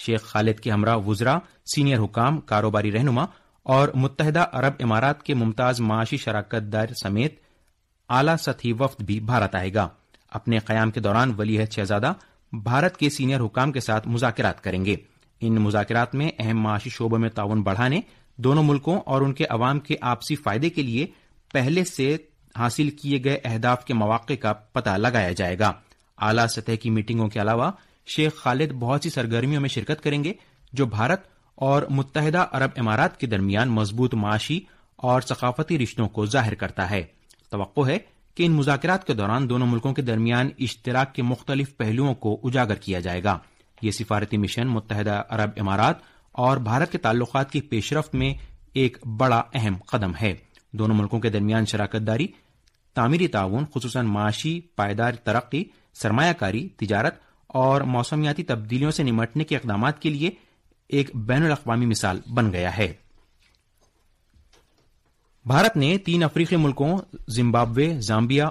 شیخ خالد کے ہمراہ وزراء، سینئر حکام، کاروباری رہنما اور متحدہ عرب امارات کے ممتاز معاشی شراکت دار سمیت اعلی سطحی وفد بھی بھارت آئے گا۔ اپنے قیام کے دوران ولی عہد شہزادہ بھارت کے سینئر حکام کے ساتھ مذاکرات کریں گے۔ ان مذاکرات میں اہم معاشی شعبوں میں تعاون بڑھانے، دونوں ملکوں اور ان کے عوام کے آپسی فائدے کے لیے پہلے سے حاصل کیے گئے اہداف کے مواقع کا پتہ لگایا جائے گا۔ اعلیٰ سطح کی میٹنگوں کے علاوہ شیخ خالد بہت سی سرگرمیوں میں شرکت کریں گے جو بھارت اور متحدہ عرب امارات کے درمیان مضبوط معاشی اور ثقافتی رشتوں کو ظاہر کرتا ہے۔ توقع ہے کہ ان مذاکرات کے دوران دونوں ملکوں کے درمیان اشتراک کے مختلف پہلوؤں کو اجاگر کیا جائے گا۔ یہ سفارتی مشن متحدہ عرب امارات اور بھارت کے تعلقات کی پیش رفت میں ایک بڑا اہم قدم ہے۔ دونوں ملکوں کے درمیان شراکت داری، تعمیری تعاون، خصوصاً معاشی پائیدار ترقی، سرمایہ کاری، تجارت اور موسمیاتی تبدیلیوں سے نمٹنے کے اقدامات کے لیے ایک بین الاقوامی مثال بن گیا ہے۔ بھارت نے 3 افریقی ملکوں زمبابوے، زامبیا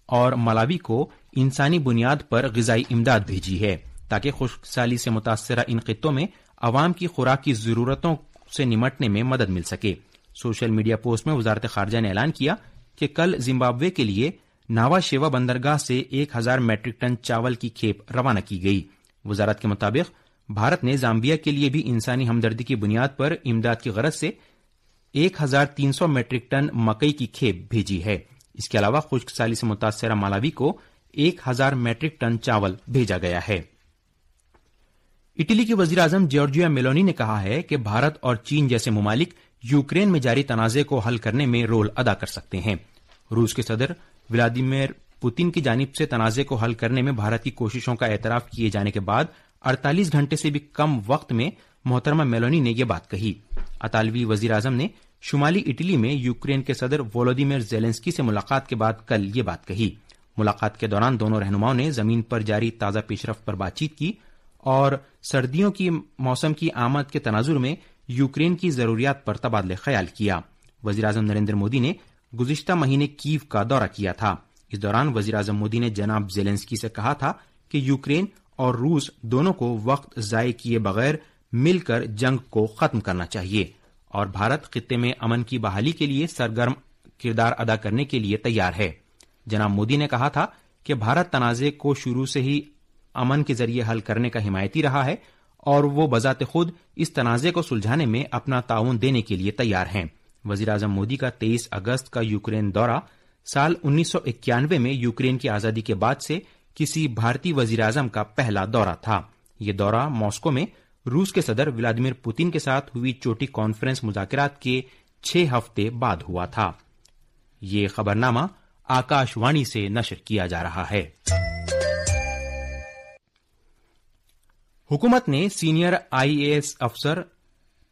اور ملاوی کو انسانی بنیاد پر غذائی امداد بھیجی ہے تاکہ خشک سالی سے متاثرہ ان خطوں میں عوام کی خوراک کی ضرورتوں سے نمٹنے میں مدد مل سکے۔ سوشل میڈیا پوسٹ میں وزارت خارجہ نے اعلان کیا کہ کل زمبابوے کے لیے ناوا شیوا بندرگاہ سے 1000 میٹرک ٹن چاول کی کھیپ روانہ کی گئی۔ وزارت کے مطابق بھارت نے زامبیا کے لیے بھی انسانی ہمدردی کی بنیاد پر امداد کی غرض سے 1300 میٹرک ٹن مکئی کی کھیپ بھیجی ہے۔ اس کے علاوہ خشک سالی سے متاثرہ ملاوی کو 1000 میٹرک ٹن چاول بھیجا گیا ہے۔ اٹلی کے وزیر اعظم جارجیا میلونی نے کہا ہے کہ بھارت اور چین جیسے ممالک یوکرین میں جاری تنازع کو حل کرنے میں رول ادا کر سکتے ہیں۔ روس کے صدر ولادیمیر پوتن کی جانب سے تنازع کو حل کرنے میں بھارت کی کوششوں کا اعتراف کیے جانے کے بعد 48 گھنٹے سے بھی کم وقت میں محترمہ میلونی نے یہ بات کہی۔ اطالوی وزیر اعظم نے شمالی اٹلی میں یوکرین کے صدر وولودیمیر زیلنسکی سے ملاقات کے بعد کل یہ بات کہی۔ ملاقات کے دوران دونوں رہنماؤں نے زمین پر جاری تازہ پیش رفت پر بات چیت کی اور سردیوں کی موسم کی آمد کے تناظر میں یوکرین کی ضروریات پر تبادلہ خیال کیا۔ وزیر اعظم نریندر مودی نے گزشتہ مہینے کیو کا دورہ کیا تھا۔ اس دوران وزیر اعظم مودی نے جناب زیلنسکی سے کہا تھا کہ یوکرین اور روس دونوں کو وقت ضائع کیے بغیر مل کر جنگ کو ختم کرنا چاہیے اور بھارت خطے میں امن کی بحالی کے لیے سرگرم کردار ادا کرنے کے لیے تیار ہے۔ جناب مودی نے کہا تھا کہ بھارت تنازع کو شروع سے ہی امن کے ذریعے حل کرنے کا حمایتی رہا ہے اور وہ بذات خود اس تنازع کو سلجھانے میں اپنا تعاون دینے کے لیے تیار ہیں۔ وزیر اعظم مودی کا 23 اگست کا یوکرین دورہ سال 1991 میں یوکرین کی آزادی کے بعد سے کسی بھارتی وزیر اعظم کا پہلا دورہ تھا۔ یہ دورہ ماسکو میں روس کے صدر ولادیمیر پوتن کے ساتھ ہوئی چوٹی کانفرنس مذاکرات کے 6 ہفتے بعد ہوا تھا۔ یہ خبرنامہ آکاش وانی سے نشر کیا جا رہا ہے۔ حکومت نے سینئر IAS افسر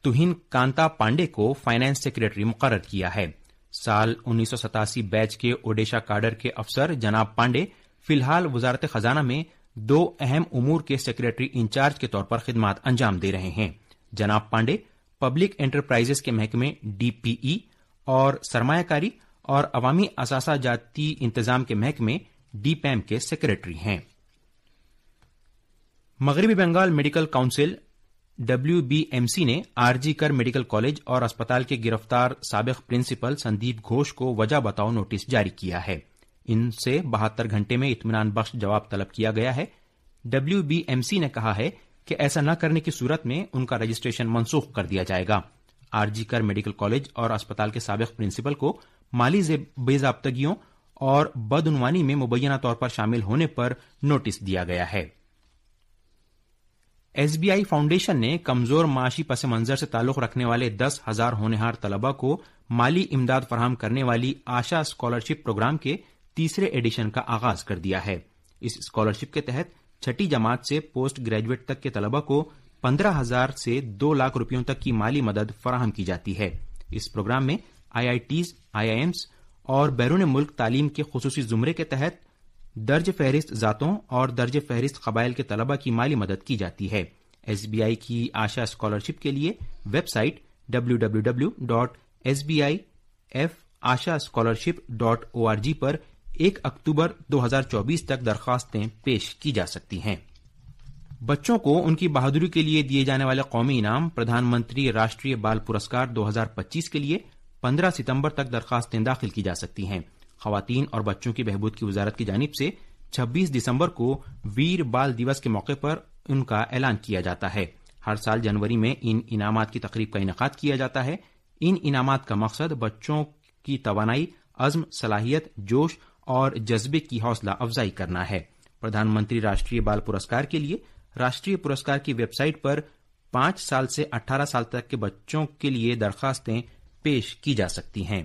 توہین کانتا پانڈے کو فائنانس سیکریٹری مقرر کیا ہے۔ سال 1987 بیچ کے اوڈیشہ کاڈر کے افسر جناب پانڈے فی الحال وزارت خزانہ میں 2 اہم امور کے سیکریٹری انچارج کے طور پر خدمات انجام دے رہے ہیں۔ جناب پانڈے پبلک انٹرپرائزز کے محکمے DPE اور سرمایہ کاری اور عوامی اثاثہ جاتی انتظام کے محکمے DPAM کے سیکریٹری ہیں۔ مغربی بنگال میڈیکل کونسل WBMC نے RG کر میڈیکل کالج اور اسپتال کے گرفتار سابق پرنسپل سندیپ گھوش کو وجہ بتاؤ نوٹس جاری کیا ہے۔ ان سے 72 گھنٹے میں اطمینان بخش جواب طلب کیا گیا ہے۔ WBMC نے کہا ہے کہ ایسا نہ کرنے کی صورت میں ان کا رجسٹریشن منسوخ کر دیا جائے گا۔ RG کر میڈیکل کالج اور اسپتال کے سابق پرنسپل کو مالی بے ضابطگیوں اور بدعنوانی میں مبینہ طور پر شامل ہونے پر نوٹس دیا گیا ہے۔ SBI فاؤنڈیشن نے کمزور معاشی پس منظر سے تعلق رکھنے والے 10,000 ہونہار طلباء کو مالی امداد فراہم کرنے والی آشا اسکالرشپ پروگرام کے 3رے ایڈیشن کا آغاز کر دیا ہے۔ اس اسکالرشپ کے تحت 6ٹھی جماعت سے پوسٹ گریجویٹ تک کے طلباء کو 15,000 سے 2 لاکھ روپیوں تک کی مالی مدد فراہم کی جاتی ہے۔ اس پروگرام میں IITs، IIMs اور بیرون ملک تعلیم کے خصوصی زمرے کے تحت درج فہرست ذاتوں اور درج فہرست قبائل کے طلباء کی مالی مدد کی جاتی ہے۔ SBI کی آشا اسکالرشپ کے لیے ویب سائٹ www.sbifasha-scholarship.org پر 1 اکتوبر 2024 تک درخواستیں پیش کی جا سکتی ہیں۔ بچوں کو ان کی بہادری کے لیے دیے جانے والے قومی انعام پردھان منتری راشٹریہ بال پرسکار 2025 کے لیے 15 ستمبر تک درخواستیں داخل کی جا سکتی ہیں۔ خواتین اور بچوں کی بہبود کی وزارت کی جانب سے 26 دسمبر کو ویر بال دیوس کے موقع پر ان کا اعلان کیا جاتا ہے۔ ہر سال جنوری میں ان انعامات کی تقریب کا انعقاد کیا جاتا ہے۔ ان انعامات کا مقصد بچوں کی توانائی، عزم، صلاحیت، جوش اور جذبے کی حوصلہ افزائی کرنا ہے۔ پردھان منتری راشٹریہ بال پرسکار کے لیے راشٹریہ پرسکار کی ویب سائٹ پر 5 سال سے 18 سال تک کے بچوں کے لیے درخواستیں پیش کی جا سکتی ہیں۔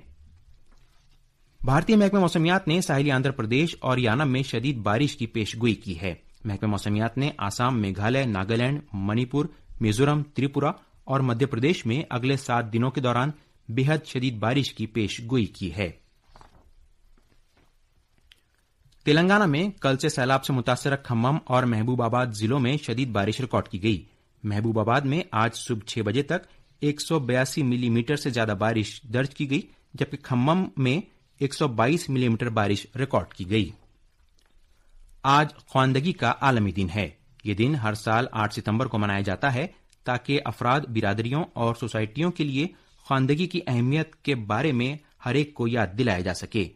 بھارتی محکمہ موسمیات نے ساحلی آندھرا پردیش اور یانم میں شدید بارش کی پیش گوئی کی ہے۔ محکمہ موسمیات نے آسام، میگھالیہ، ناگالینڈ، منی پور، میزورم، تریپورا اور مدھیہ پردیش میں اگلے 7 دنوں کے دوران بے حد شدید بارش کی پیش گوئی کی ہے۔ تلنگانہ میں کل سے سیلاب سے متاثرہ کھمم اور محبوب آباد ضلعوں میں شدید بارش ریکارڈ کی گئی۔ محبوب آباد میں آج صبح 6 بجے تک 182 ملی میٹر سے زیادہ بارش درج کی گئی، جبکہ کھمم میں 122 ملی میٹر بارش ریکارڈ کی گئی۔ آج خواندگی کا عالمی دن ہے۔ یہ دن ہر سال 8 ستمبر کو منایا جاتا ہے تاکہ افراد، برادریوں اور سوسائٹیوں کے لیے خواندگی کی اہمیت کے بارے میں ہر ایک کو یاد دلایا جا سکے۔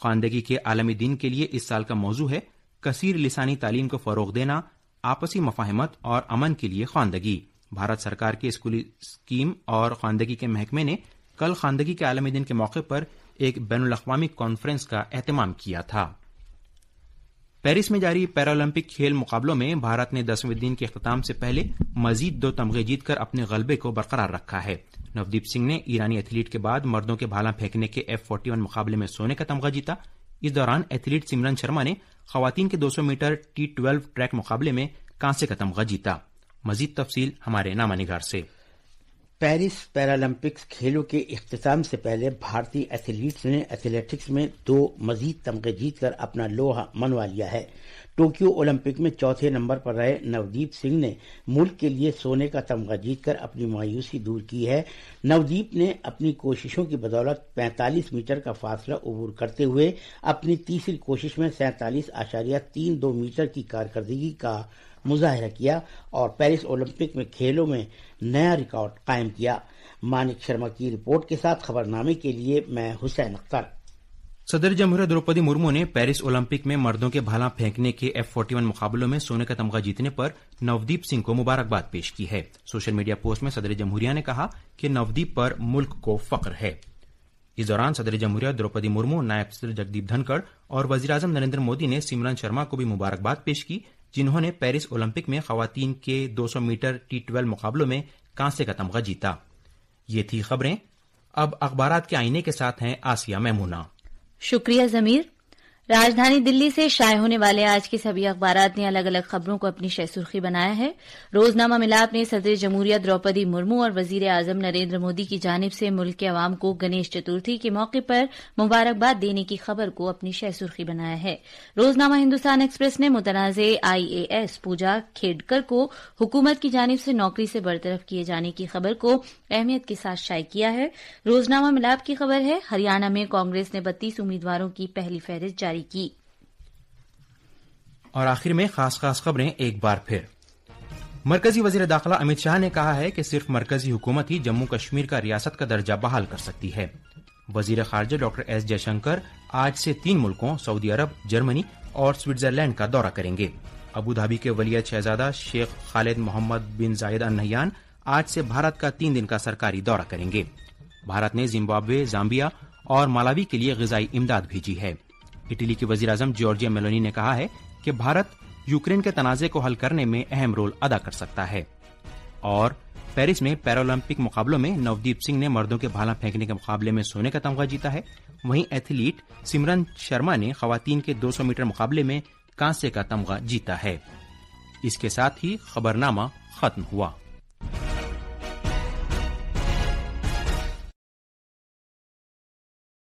خواندگی کے عالمی دن کے لیے اس سال کا موضوع ہے کثیر لسانی تعلیم کو فروغ دینا، آپسی مفاہمت اور امن کے لیے خواندگی۔ بھارت سرکار کے اسکولی اسکیم اور خواندگی کے محکمے نے کل خواندگی کے عالمی دن کے موقع پر ایک بین الاقوامی کانفرنس کا اہتمام کیا تھا۔ پیرس میں جاری پیرالمپک کھیل مقابلوں میں بھارت نے 10ویں دن کے اختتام سے پہلے مزید 2 تمغے جیت کر اپنے غلبے کو برقرار رکھا ہے۔ نودیپ سنگھ نے ایرانی ایتھلیٹ کے بعد مردوں کے بھالا پھینکنے کے F41 مقابلے میں سونے کا تمغہ جیتا۔ اس دوران ایتھلیٹ سمرن شرما نے خواتین کے 200 میٹر T12 ٹریک مقابلے میں کانسے کا تمغہ جیتا۔ مزید تفصیل ہمارے نامہ نگار سے۔ پیرس پیرالمپکس کھیلوں کے اختتام سے پہلے بھارتی ایتھلیٹس نے ایتھلیٹکس میں 2 مزید تمغے جیت کر اپنا لوہا منوا لیا ہے۔ ٹوکیو اولمپک میں 4تھے نمبر پر رہے نودیپ سنگھ نے ملک کے لیے سونے کا تمغہ جیت کر اپنی مایوسی دور کی ہے۔ نودیپ نے اپنی کوششوں کی بدولت 45 میٹر کا فاصلہ عبور کرتے ہوئے اپنی تیسری کوشش میں 47.32 میٹر کی کارکردگی کا مظاہرہ کیا اور پیرس اولمپک میں کھیلوں میں نیا ریکارڈ قائم کیا۔ مانک شرما کی رپورٹ کے ساتھ خبرنامے کے لیے میں حسین اختر۔ صدر جمہوریہ دروپدی مرمو نے پیرس اولمپک میں مردوں کے بھالا پھینکنے کے F41 مقابلوں میں سونے کا تمغہ جیتنے پر نودیپ سنگھ کو مبارکباد پیش کی ہے۔ سوشل میڈیا پوسٹ میں صدر جمہوریہ نے کہا کہ نودیپ پر ملک کو فخر ہے۔ اس دوران صدر جمہوریہ دروپدی مرمو، نائب صدر جگدیپ دھنکڑ اور وزیراعظم نریندر مودی نے سمرن شرما کو بھی مبارکباد پیش کی، جنہوں نے پیرس اولمپک میں خواتین کے 200 میٹر T12 مقابلوں میں کانسے کا تمغہ جیتا۔ یہ تھی خبریں۔ اب اخبارات کے آئینے کے ساتھ ہیں آسیہ میمونہ۔ شکریہ ضمیر۔ راجدھانی دلی سے شائع ہونے والے آج کے سبھی اخبارات نے الگ الگ خبروں کو اپنی شہ سرخی بنایا ہے۔ روزنامہ ملاپ نے صدر جمہوریہ دروپدی مرمو اور وزیر اعظم نریندر مودی کی جانب سے ملک کے عوام کو گنیش چترتھی کے موقع پر مبارکباد دینے کی خبر کو اپنی شہ سرخی بنایا ہے۔ روزنامہ ہندوستان ایکسپریس نے متنازع IAS پوجا کھیڈکر کو حکومت کی جانب سے نوکری سے برطرف کیے جانے کی خبر کو اہمیت کے ساتھ شائع کیا ہے۔ روزنامہ ملاپ کی خبر ہے ہریانہ میں کانگریس نے 32 امیدواروں کی پہلی فہرست جاری کی۔ اور آخر میں خاص خبریں ایک بار پھر۔ مرکزی وزیر داخلہ امت شاہ نے کہا ہے کہ صرف مرکزی حکومت ہی جموں کشمیر کا ریاست کا درجہ بحال کر سکتی ہے۔ وزیر خارجہ ڈاکٹر ایس جے شنکر آج سے 3 ملکوں سعودی عرب، جرمنی اور سوئٹزرلینڈ کا دورہ کریں گے۔ ابوظہبی کے ولیعہد شہزادہ شیخ خالد محمد بن زائد ال نہیان آج سے بھارت کا 3 دن کا سرکاری دورہ کریں گے۔ بھارت نے زمبابوے، زامبیا اور مالاوی کے لیے غذائی امداد بھیجی ہے۔ اٹلی کے وزیر اعظم جارجیا میلونی نے کہا ہے کہ بھارت یوکرین کے تنازع کو حل کرنے میں اہم رول ادا کر سکتا ہے۔ اور پیرس میں پیرالمپک مقابلوں میں نودیپ سنگھ نے مردوں کے بھالا پھینکنے کے مقابلے میں سونے کا تمغہ جیتا ہے۔ وہیں ایتھلیٹ سمرن شرما نے خواتین کے 200 میٹر مقابلے میں کانسے کا تمغہ جیتا ہے۔ اس کے ساتھ ہی خبرنامہ ختم ہوا۔